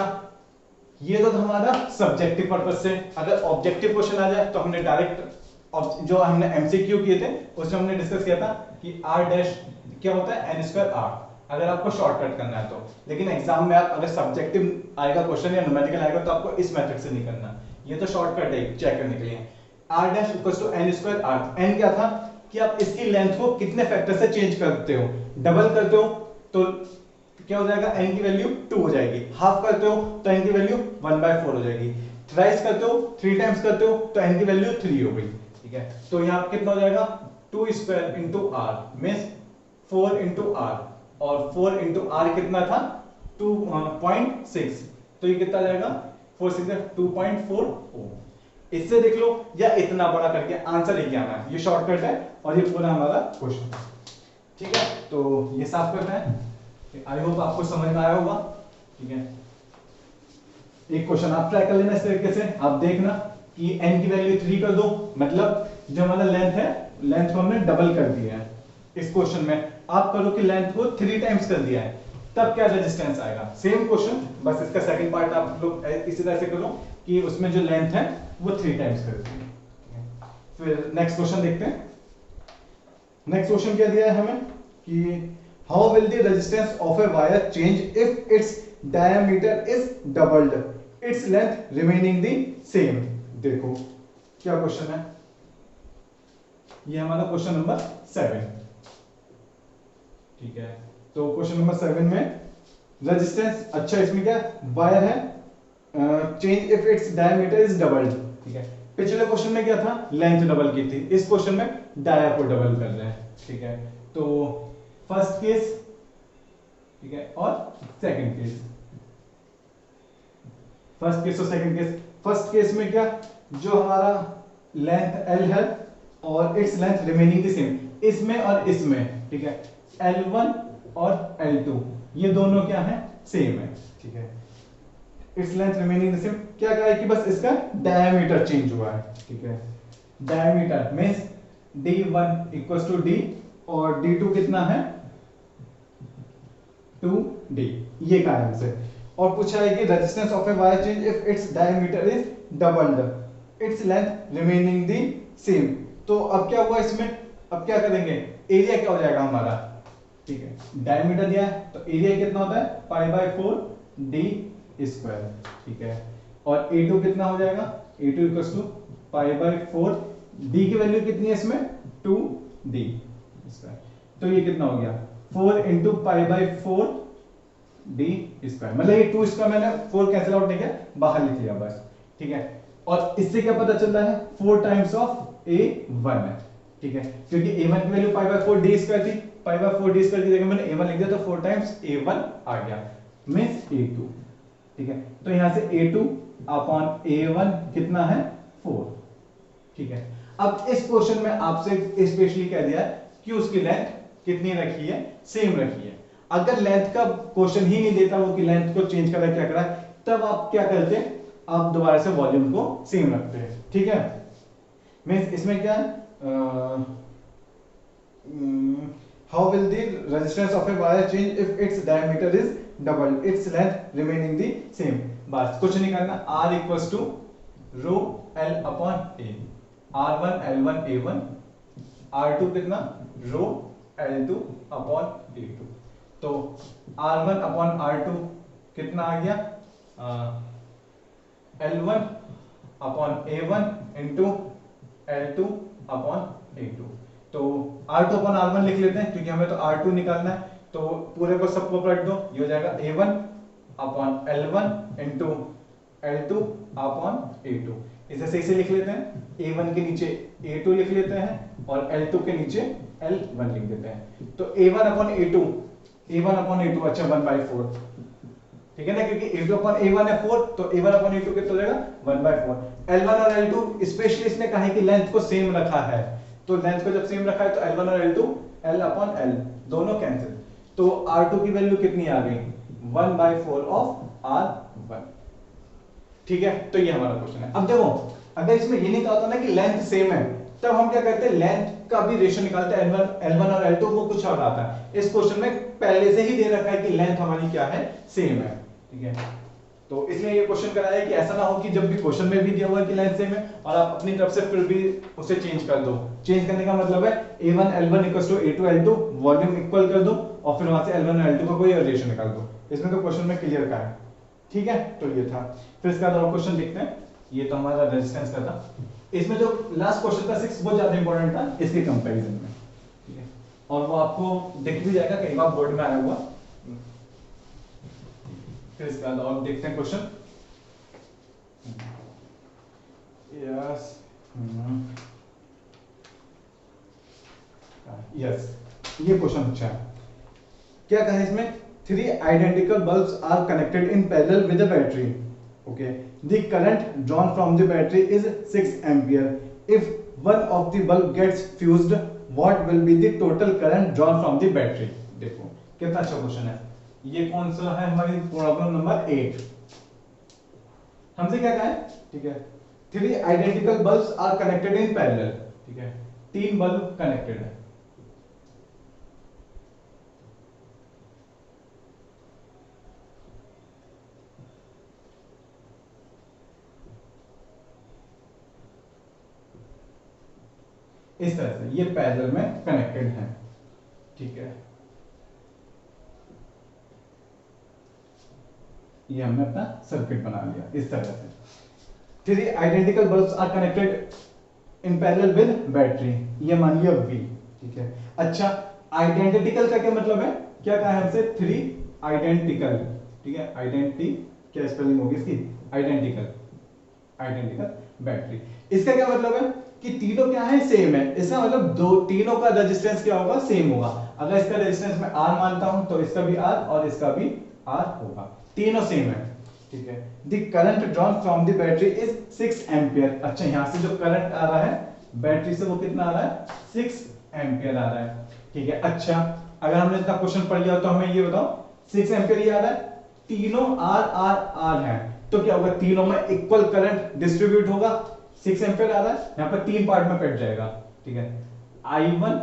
ये तो हमारा सब्जेक्टिव पर्पस से। अगर ऑब्जेक्टिव क्वेश्चन आ जाए तो हमने डायरेक्ट जो हमने एमसीक्यू किए थे उसमें हमने डिस्कस किया था कि r डैश क्या होता है n स्क्वायर r, अगर आपको शॉर्टकट करना है तो। लेकिन एग्जाम में आप अगर सब्जेक्टिव आएगा क्वेश्चन या न्यूमेरिकल आएगा तो आपको इस मेथड से नहीं करना, ये तो शॉर्टकट है चेक करने के लिए। r dash equals to n square r, n क्या था कि आप इसकी लेंथ को कितने फैक्टर से चेंज करते हो, डबल करते हो तो क्या हो जाएगा, n की वैल्यू 2 हो जाएगी, हाफ करते हो तो n की वैल्यू 1/4 हो जाएगी, थ्राइस करते हो 3 टाइम्स करते हो तो n की वैल्यू 3 हो गई। ठीक है, तो यहाँ कितना हो जाएगा 2 square into r means 4 into r, और 4 इंटू r कितना था 2.6, तो ये कितना जाएगा 4 6 2.4 ओम। इससे देख लो या इतना बड़ा करके आंसर लेके आना है, ये शॉर्टकट है और ये पूरा हमारा क्वेश्चन। ठीक है, तो ये साफ करते हैं, आई होप आपको समझ में आया होगा। ठीक है, एक क्वेश्चन आप ट्राई कर लेना इस तरीके से, आप देखना कि n की वैल्यू 3 कर दो, मतलब जो हमारा लेंथ है, लेंथ को हमने डबल कर दिया है इस क्वेश्चन में। आप करो कि लेंथ को 3 टाइम्स कर दिया है, तब क्या रेजिस्टेंस आएगा। सेम क्वेश्चन, बस इसका सेकंड पार्ट आप लोग इसी तरह से करो कि उसमें जो लेंथ है वो 3 टाइम्स करती है। फिर नेक्स्ट क्वेश्चन देखते हैं। नेक्स्ट क्वेश्चन क्या दिया है हमें कि how will the resistance of a wire change if its diameter is doubled, it's length remaining the same. देखो क्या क्वेश्चन है, ये हमारा क्वेश्चन नंबर 7। ठीक है, तो क्वेश्चन नंबर 7 में रेजिस्टेंस, अच्छा इसमें क्या वायर है, change if its diameter is doubled. ठीक है, पिछले क्वेश्चन में क्या था, लेंथ डबल की थी, इस क्वेश्चन में डाया को डबल कर रहे हैं। ठीक है, तो फर्स्ट केस, ठीक है, और सेकंड केस, फर्स्ट केस और सेकंड केस। फर्स्ट केस में क्या, जो हमारा लेंथ L है और it's length remaining the same, इसमें और इसमें, ठीक है, L1 और L2 ये दोनों क्या है, सेम है। ठीक है, it's length remaining the same, क्या कहा है कि बस इसका डायमीटर चेंज हुआ है। ठीक है, diameter means D1 equals to D और D2 कितना है 2D, ये कहा है हमसे। और पूछा है कि resistance of a wire change if its diameter is doubled, it's length remaining the same. तो अब क्या हुआ इसमें, अब क्या करेंगे, एरिया क्या हो जाएगा हमारा, ठीक है, डायमीटर दिया है तो एरिया कितना होता है π/4 d स्क्वायर। ठीक है, और A2 कितना हो जाएगा, A2 इक्वल्स टू π/4, d की वैल्यू कितनी है इसमें 2d स्क्वायर, तो ये कितना हो गया 4 इंटू π/4 d स्क्वायर, मतलब ये 2 स्क्वायर मैंने 4 कैंसिल आउट नहीं किया, बाहर लिख लिया बस। ठीक है, और इससे क्या पता चल रहा है 4 टाइम्स ऑफ A1 है। ठीक है, क्योंकि A1 की वैल्यू π/4 d स्क्वायर थी, π/4 d स्क्वायर की जगह मैंने A1 लिख दिया तो 4 टाइम्स A1 आ गया मींस A2। ठीक है, तो यहां से A2 अपॉन A1 कितना है 4। ठीक है, अब इस क्वेश्चन में आपसे स्पेशली कह दिया कि उसकी लेंथ कितनी रखी है, सेम रखी है। अगर लेंथ का क्वेश्चन ही नहीं देता वो कि लेंथ को चेंज करा क्या करा, तब आप क्या करते हैं, आप दोबारा से वॉल्यूम को सेम रखते हैं। ठीक है, मींस इसमें क्या है, how will the resistance of a wire change if its diameter is double, its length remaining the same. बस कुछ नहीं करना, R equals to rho L upon A, R1 L1 A1, R2 कितना रो L2 अपॉन A2, तो R1 अपॉन R2 कितना आ गया L1 upon A1 into L2 upon A2। तो R2 अपॉन R1 लिख लेते हैं क्योंकि हमें तो R2 निकालना है, तो पूरे को सबको पलट दो, ये हो जाएगा A1 upon L1 into L2 upon A2। इसे सही से लिख लेते हैं, A1 के नीचे A2 लिख लेते हैं और L2 के नीचे L1 लिख देते हैं। तो A1 upon A2, A1 upon A2 अच्छा 1/4, ठीक है ना, क्योंकि A2 अपॉन A1 है 4, तो A1 अपॉन A2 कितना हो जाएगा 1/4। L1 और L2 स्पेशली इसने कहा है कि लेंथ को सेम रखा है, तो लेंथ को जब सेम रखा है तो L1 और L2 L अपॉन L दोनों कैंसिल, तो R2 की वैल्यू कितनी आ गई 1/4 ऑफ R1। ठीक है, तो ये हमारा क्वेश्चन है। अब देखो अगर इसमें ये नहीं कहा होता ना कि लेंथ सेम है, तब हम क्या करते हैं लेंथ का भी रेशियो निकालते हैं, L1 और L2 वो कुछ और आता है। इस क्वेश्चन में पहले से ही दे रखा है कि लेंथ हमारी क्या है, सेम है। ठीक है, तो इसलिए ये क्वेश्चन कराया है कि ऐसा ना हो कि जब भी क्वेश्चन में भी दिया हुआ है कि लेंथ सेम है और आप अपनी तरफ से फिर भी उसे चेंज कर दो। चेंज करने का मतलब है A1 L1 A2 L2 volume equal कर दो और फिर वहां से L1 और L2 का कोई रेशियो निकाल दो। इसमें तो क्वेश्चन में क्लियर का है। ठीक है, तो ये था। फिर इसका और क्वेश्चन देखते हैं, ये तो हमारा रेजिस्टेंस का था। इसमें जो लास्ट क्वेश्चन था 6 बहुत ज्यादा इंपॉर्टेंट था इसके कंपैरिजन में। ठीक है, और वो आपको दिख भी जाएगा कई बार बोर्ड में आया हुआ। फिर इसके बाद और देखते हैं क्वेश्चन। यस यस, ये क्वेश्चन अच्छा है। क्या कहा है इसमें, 3 identical bulbs are connected in parallel with a battery. Okay, the current drawn from the battery is 6 ampere. If one of the bulb gets fused, what will be the total current drawn from the battery? देखो कितना अच्छा क्वेश्चन है। ये कौन सा है, हमारी प्रॉब्लम नंबर 8। हमसे क्या कहा है, ठीक है, 3 identical bulbs are connected in parallel। ठीक है, 3 बल्ब कनेक्टेड है। इस तरह से ये पैरेलल में कनेक्टेड है, ठीक है। ये हमने अपना सर्किट बना लिया इस तरह से। 3 identical bulbs are connected in parallel with battery, ये मान लिया V, ठीक है। अच्छा, आइडेंटिकल का क्या मतलब है, क्या कहा है हमसे, 3 आइडेंटिकल, ठीक है। आइडेंटिटी क्या स्पेलिंग होगी इसकी, आइडेंटिकल, आइडेंटिकल बैटरी। इसका क्या मतलब है कि तीनों क्या है, सेम है। इसका मतलब दो तीनों का रेजिस्टेंस क्या होगा, सेम होगा। अगर इसका रेजिस्टेंस मैं R मानता हूं तो इसका भी R और इसका भी R होगा, तीनों सेम है, ठीक है। The current drawn from the battery is 6 ampere. अच्छा, यहां से जो करंट आ रहा है बैटरी से वो कितना आ रहा है, 6 एम्पियर आ रहा है, ठीक है। अच्छा, अगर हमने इतना क्वेश्चन पढ़ लिया तो हमें ये बताओ 6 एम्पियर ये आ रहा है, तीनों R R R है, तो क्या होगा, तीनों में इक्वल करंट डिस्ट्रीब्यूट होगा। 6 एम्पियर आ रहा है, यहां पर 3 पार्ट में कट जाएगा, ठीक है। I1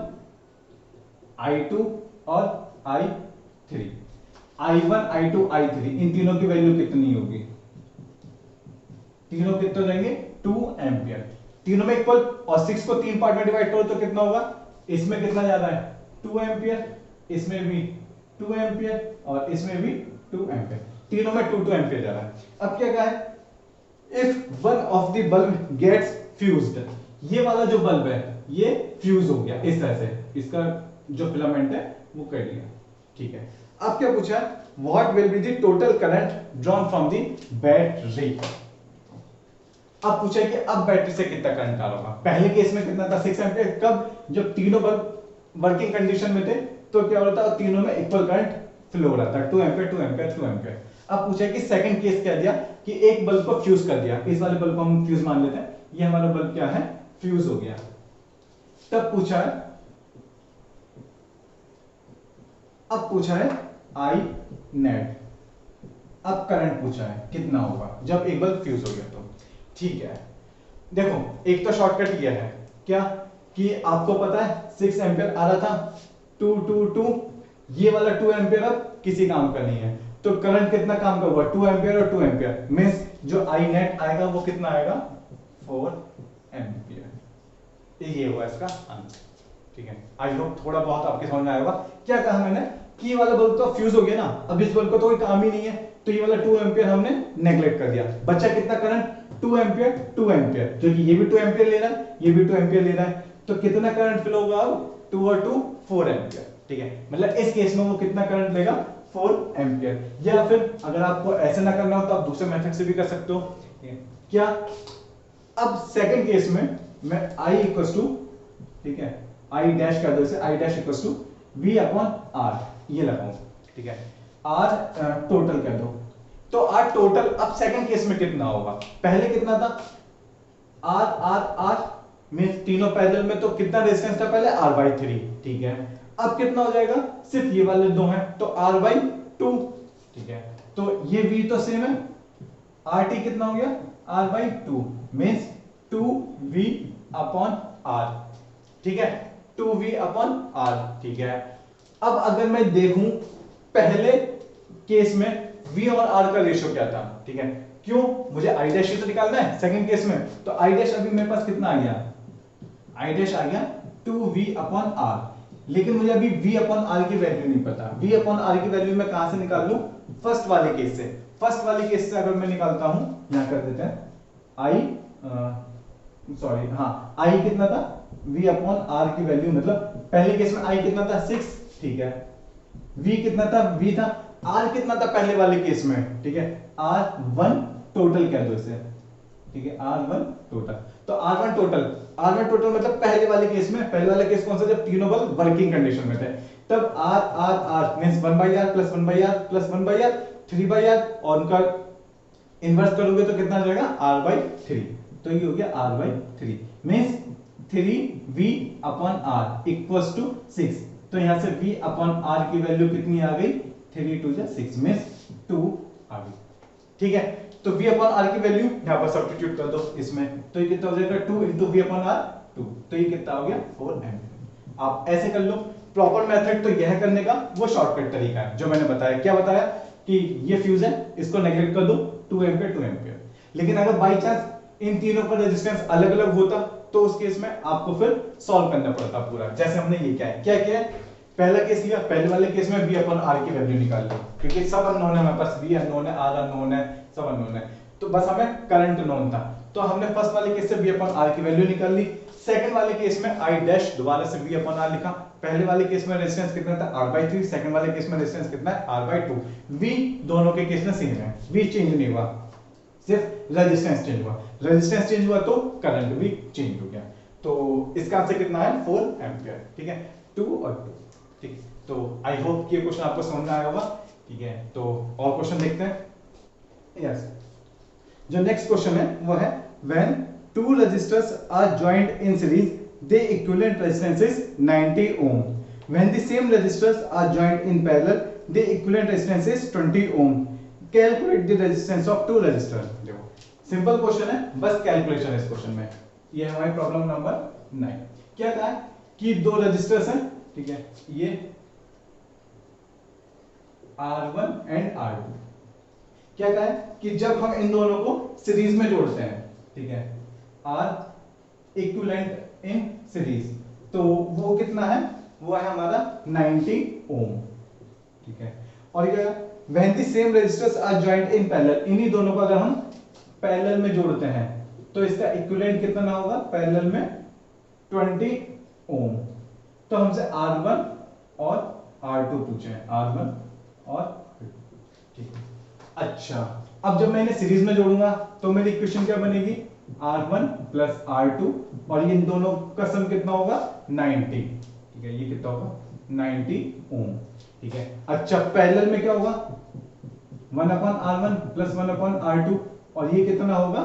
I2 और I3, I1 I2 I3 इन तीनों की वैल्यू कितनी होगी, तीनों कितने रहेंगे, 2 एम्पियर, तीनों में इक्वल। और 6 को 3 पार्ट में डिवाइड करो तो कितना होगा, इसमें कितना जा रहा है, 2 एम्पियर, इसमें भी 2 एम्पियर और इसमें भी 2 एम्पियर, तीनों में 2 एम्पियर जा रहा है। अब क्या कहा है, if one of the bulb gets fused, ये वाला जो बल्ब है ये फ्यूज हो गया इस तरह से, इसका जो फिलामेंट है वो कट गया, ठीक है। अब क्या पूछा, what will be the total current drawn from the battery. अब पूछा कि अब बैटरी से कितना करंट आ रहा होगा। पहले केस में कितना था, 6 एम्पियर, कब, जब तीनों बल्ब वर्किंग कंडीशन में थे तो क्या होता है, तीनों में इक्वल करंट फ्लो हो रहा था, 2 एम्पियर 2 एम्पियर 2 एम्पियर। अब पूछा कि सेकंड केस क्या दिया कि एक बल्ब को फ्यूज कर दिया, इस वाले बल्ब को हम फ्यूज मान लेते हैं, ये हमारा बल्ब क्या है, फ्यूज हो गया। तब पूछा है, अब पूछा है आई नेट, अब करंट पूछा है कितना होगा जब एक बल्ब फ्यूज हो गया तो, ठीक है। देखो एक तो शॉर्टकट ये है क्या कि आपको पता है 6 एम्पियर आ रहा था, 2 2 2, ये वाला 2 एम्पियर अब किसी काम का नहीं है, तो करंट कितना काम का हुआ, 2 एम्पियर और 2 एम्पियर मींस जो आई नेट आएगा वो कितना आएगा, 4 एम्पियर। ये हुआ इसका आंसर, ठीक है। आई होप थोड़ा बहुत आपके समझ में आया होगा। क्या कहा मैंने कि ये वाला बल्ब तो फ्यूज हो गया ना, अब इस बल्ब को तो कोई काम ही नहीं है, तो ये वाला 2 एम्पियर हमने नेग्लेक्ट कर दिया, बचा कितना करंट, 2 एम्पियर 2 एम्पियर, क्योंकि ये भी 2 एम्पियर ले रहा है, ये भी 2 एम्पियर ले रहा है, तो कितना करंट फ्लो होगा अब, 2 और 2 4 एम्पियर, ठीक है। मतलब इस केस में वो कितना करंट लेगा, 4 एम्पियर। या फिर अगर आपको ऐसे ना करना हो तो आप दूसरे मेथड से भी कर सकते हो। क्या, अब सेकंड केस में मैं I इक्वल टू, ठीक है, I डैश कर दो इसे, I dash equal to V upon R ये लगाऊं, ठीक है। R टोटल कर दो, तो R टोटल अब सेकंड केस में कितना होगा, पहले कितना था, R R R में तीनों पैरेलल में, तो कितना रेजिस्टेंस था पहले, R/3, ठीक है। अब कितना हो जाएगा, सिर्फ ये वाले दो हैं तो R/2, ठीक है। तो ये V तो सेम है, RT कितना हो गया, R/2 means 2V upon R, ठीक है, 2V अपॉन R, ठीक है। अब अगर मैं देखूं पहले केस में V और R का रेशियो क्या था, ठीक है, क्यों, मुझे I डैश तो निकालना है सेकंड केस में, तो I डैश अभी मेरे पास कितना आ गया, I डैश आ गया 2V अपॉन R, लेकिन मुझे अभी V अपॉन R की वैल्यू नहीं पता। V अपॉन R की वैल्यू मैं कहां से निकाल लूं, फर्स्ट वाले केस से, फर्स्ट वाले केस से अगर मैं निकालता हूं, यहां कर देते हैं सॉरी हाँ, I कितना था, V अपॉन R की वैल्यू, मतलब पहले केस में I कितना था 6, ठीक है, V कितना था, V था, R कितना था पहले वाले केस में, ठीक है, R1 टोटल कह दो इसे, ठीक है, R1 टोटल, तो R1 टोटल, R1 टोटल मतलब पहले वाले केस में, पहले वाला केस कौन सा, जब तीनों बल्ब वर्किंग कंडीशन में थे, तब R R R means 1/R plus 1/R plus 1/R 3/R, और उनका इन्वर्स करोगे तो कितना आ जाएगा, R/3, तो ये हो गया R/3 means 3V upon R equals to 6, तो यहां से V अपॉन R की वैल्यू कितनी आ गई, 3 2 6 मींस 2 आ गई, ठीक है। तो V अपॉन R की वैल्यू यहां पर सब्स्टिट्यूट कर दो इसमें, तो ये कितना हो जाएगा 2 इंटू V अपॉन R 2, तो ये कितना हो गया 4 एम्पियर। आप ऐसे कर लो। प्रॉपर मेथड तो यह करने का वो शॉर्टकट तरीका है जो मैंने बताया। क्या बताया कि ये फ्यूज है, इसको नेगलेक्ट कर दो, 2 एम्पियर 2 एम्पियर। लेकिन अगर बाई चांस इन तीनों का रेजिस्टेंस अलग अलग होता तो उस केस में आपको फिर सॉल्व करना पड़ता पूरा। जैसे हमने ये क्या किया है, पहला केस लिया, पहले वाले केस में V अपन R की वैल्यू निकाल ली, क्योंकि सब अननोन है हमारे पास, V अननोन है, R अननोन है, सब अननोन है, तो बस हमें करंट नोन था, तो हमने फर्स्ट वाले केस से V अपन R की वैल्यू निकाल ली। सेकंड वाले केस में I डैश दोबारा से V अपन R लिखा। पहले वाले केस में रेजिस्टेंस कितना था R/3, सेकंड वाले केस में रेजिस्टेंस कितना है R/2। V दोनों के केस में सेम है, V चेंज नहीं हुआ, सिर्फ रेजिस्टेंस चेंज हुआ। रेजिस्टेंस चेंज हुआ तो करंट भी चेंज हो गया। तो इसका आंसर कितना है 4 एम्पियर। ठीक है, 2 और 2। ठीक है, तो आई होप कि ये क्वेश्चन आपको समझ में आया होगा। ठीक है, तो और क्वेश्चन देखते हैं। यस, जो नेक्स्ट क्वेश्चन है वो है when two resistors are joint in series their equivalent resistance is 90 ohm. When the same resistors are joined in parallel, the equivalent resistance is 20 ohm. Calculate the resistance of two resistors. देखो सिंपल क्वेश्चन है, बस कैलकुलेशन है इस क्वेश्चन में। ये है हमारी प्रॉब्लम नंबर 9। क्या कहा है कि दो रेजिस्टर्स हैं, ठीक है, ये R1 एंड R2। क्या कहा है कि जब हम इन दोनों को सीरीज में जोड़ते हैं, ठीक है, R इक्विवेलेंट इन सीरीज, तो वो कितना है, वो है हमारा 90 ओम। ठीक है, और ये when the same resistors are joint in parallel, इन्हीं दोनों को अगर हम पैरेलल में जोड़ते हैं तो इसका इक्विवेलेंट कितना होगा पैरेलल में 20 ओम। तो हमसे R1 और R2 पूछे हैं, R1 और R2। ठीक है, अच्छा, अब जब मैं इन्हें सीरीज में जोड़ूंगा तो मेरी इक्वेशन क्या बनेगी, R1 प्लस R2, और ये इन दोनों का सम कितना होगा 90। ठीक है, ये कितना होगा 90 ओम। ठीक है, अच्छा पैरेलल में क्या होगा 1/R1 प्लस 1/R2, और ये कितना होगा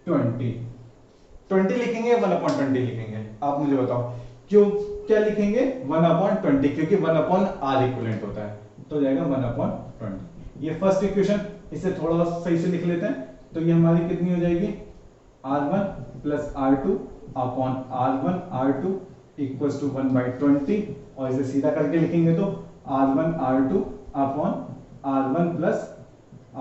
20 लिखेंगे 1/20 लिखेंगे, आप मुझे बताओ क्यों, क्या लिखेंगे 1/20, क्योंकि 1/R इक्विवेलेंट होता है, तो जाएगा 1/20। ये फर्स्ट इक्वेशन, इसे थोड़ा सही से लिख लेते हैं, तो ये हमारी कितनी हो जाएगी R1 plus R2 upon R1 R2 equals to 1/20, और इसे सीधा करके लिखेंगे तो R1 R2 upon R1 plus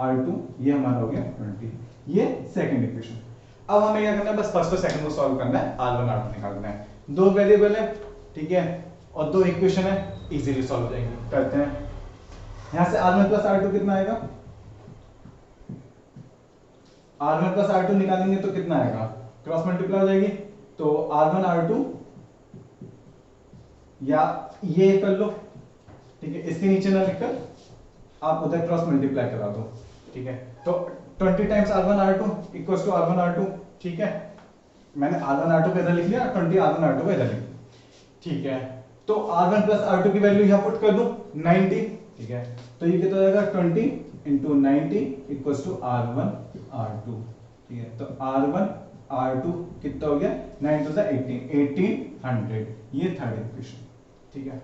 R2, ये हमारा हो गया 20। ये सेकंड इक्वेशन। अब हमें क्या करना है, बस फर्स्ट और सेकंड को सॉल्व करना है, R1 R2 निकालना है। दो वेरिएबल है, ठीक है, और दो इक्वेशन है, इजीली सॉल्व हो जाएंगे। करते हैं, यहां से R1 प्लस R2 कितना आएगा, R1 प्लस R2 निकालेंगे तो कितना आएगा, क्रॉस मल्टीप्लाई हो जाएगी, तो R1 R2, या ये कर लो, ठीक है, इसके नीचे ना लिखकर आप उधर क्रॉस मल्टीप्लाई करा दो। ठीक है, तो 20 times R1 R2 equals to R1 R2। ठीक है, मैंने R1 R2 को इधर लिख लिया, 20 R1 R2 को इधर लिख लिया। ठीक है, तो R1 प्लस R2 की वैल्यू यहां पुट कर दूं 90। ठीक है, तो ये कितना हो जाएगा 20 into 90 equals to R1 R2। ठीक है, तो R1 R2 कितना हो गया 9 टू द 1800। ये थर्ड इक्वेशन। ठीक है,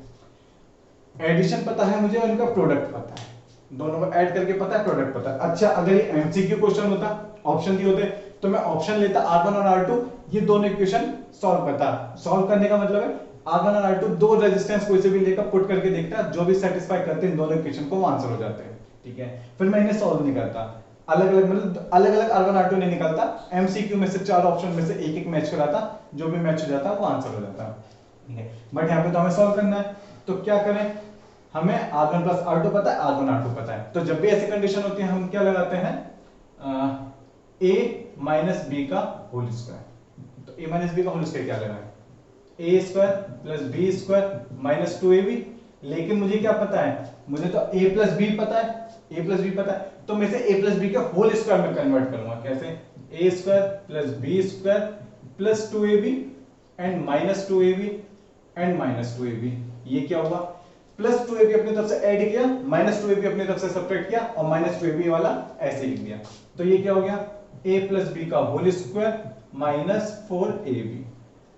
एडिशन पता है मुझे और इनका प्रोडक्ट पता है, दोनों को ऐड करके पता है, प्रोडक्ट पता है। अच्छा, अगर ये एमसीक्यू क्वेश्चन होता, ऑप्शन दिए होते, तो मैं ऑप्शन लेता R1 और R2, ये दोनों इक्वेशन सॉल्व करता। सॉल्व करने का मतलब है R1 और R2 दो रेजिस्टेंस कोई से भी लेकर पुट करके देखता, जो भी सेटिस्फाई करते हैं इन दोनों इक्वेशन को, वो आंसर हो जाते हैं। ठीक है, फिर मैं इन्हें सॉल्व नहीं करता, अलग अलग मतलब अलग अलग R1 R2 नहीं निकलता, एमसीक्यू में से चार ऑप्शन में से एक एक मैच कराता, जो भी मैच हो जाता वो आंसर हो जाता। ठीक है, बट यहाँ पे तो हमें सॉल्व करना है, तो क्या करें, हमें R1 प्लस R2 पता है, R1 R2 पता है, तो जब भी ऐसी कंडीशन होती है हम क्या लगाते हैं, a माइनस बी का होल स्क्वायर। तो a माइनस बी का होल स्क्वायर क्या लगाए, a square plus b square minus 2ab। लेकिन मुझे क्या पता है, मुझे तो a प्लस बी पता है, a प्लस बी पता है, तो मैं इसे a प्लस बी के होल स्क्वायर में कन्वर्ट करूंगा। कैसे, a square plus b square plus 2ab and minus 2ab and minus 2ab। ये क्या हुआ, प्लस 2ab अपनी तरफ से ऐड किया, माइनस 2ab अपनी तरफ से सब्ट्रैक्ट किया, और माइनस 2ab वाला ऐसे लिख दिया। तो ये क्या हो गया, a प्लस बी का होल स्क्वायर माइनस 4ab,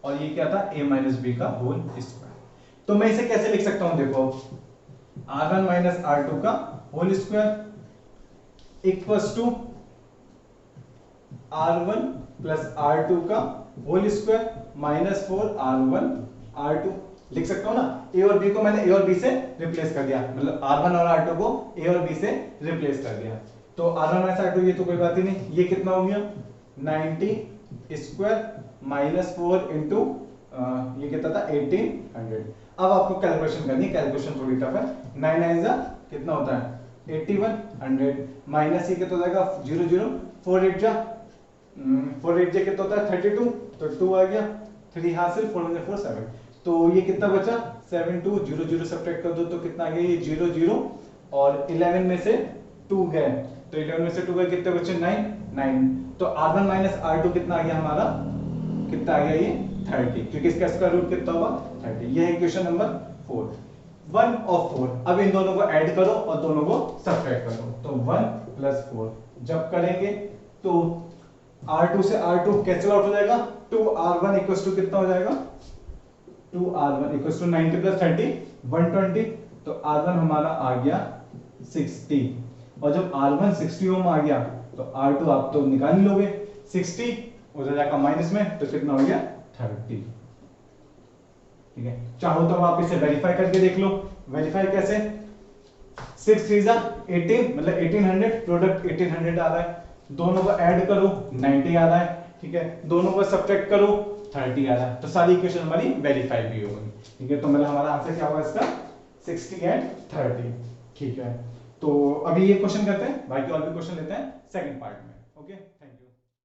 और ये क्या था, a माइनस बी का होल स्क्वायर। तो मैं इसे कैसे लिख सकता हूं, देखो R1 माइनस R2 का whole square equals to R1 plus R2 का whole square minus 4R1 R2 लिख सकता हूं ना। ए और बी को मैंने ए और बी से रिप्लेस कर दिया, मतलब R1 और R2 को ए और बी से रिप्लेस कर दिया, तो R1 माइनस R2 ये तो कोई बात ही नहीं। ये कितना हो गया 90 स्क्वायर माइनस 4 इंटू ये कितना था 1800। अब आपको कैलकुलेशन करनी है, कैलकुलेशन थोड़ी टफ है। 9 9 जा कितना होता है 8100 माइनस ये कितना हो जाएगा 0 0 4 8 जा 4 8 जा कितना होता है 32, तो 2 आ गया, 3 हासिल 4 में 4 7, तो ये कितना बचा 7 2 0 0 सब्ट्रैक्ट कर दो तो कितना आ गया ये 0 0 और 11 में से 2 गए, तो 11 में से 2 गए कितने बचे 9 9, तो R1 माइनस R2 कितना आ गया हमारा, कितना आ गया ये 30, क्योंकि इसका स्क्वायर रूट कितना होगा 30। ये है इक्वेशन नंबर 4, 1 और 4। अब इन दोनों को ऐड करो और दोनों को सब्ट्रैक्ट करो, तो 1 प्लस 4 जब करेंगे तो R2 से R2 कैंसिल आउट हो जाएगा, 2R1 इक्वल्स टू कितना हो जाएगा 2R1 इक्वल्स टू 90 प्लस 30 120, तो R1 हमारा आ गया 60, और जब R1 60 ओम आ गया तो R2 आप तो निकाल ही लोगे, 60 हो जाएगा माइनस में तो कितना हो गया 30। ठीक है, चाहो तो आप इसे वेरीफाई करके देख लो। वेरीफाई कैसे, 6 3 जा 18 मतलब 1800, प्रोडक्ट 1800 आ रहा है, दोनों को ऐड करो 90 आ रहा है, ठीक है, दोनों को सब्ट्रैक्ट करो 30 आ रहा है, तो सारी इक्वेशन हमारी वेरीफाई भी होगी। ठीक है, तो मतलब हमारा आंसर क्या होगा इसका 60 एंड 30। ठीक है, तो अभी ये क्वेश्चन करते हैं, बाकी और भी क्वेश्चन लेते हैं सेकंड पार्ट में। ओके।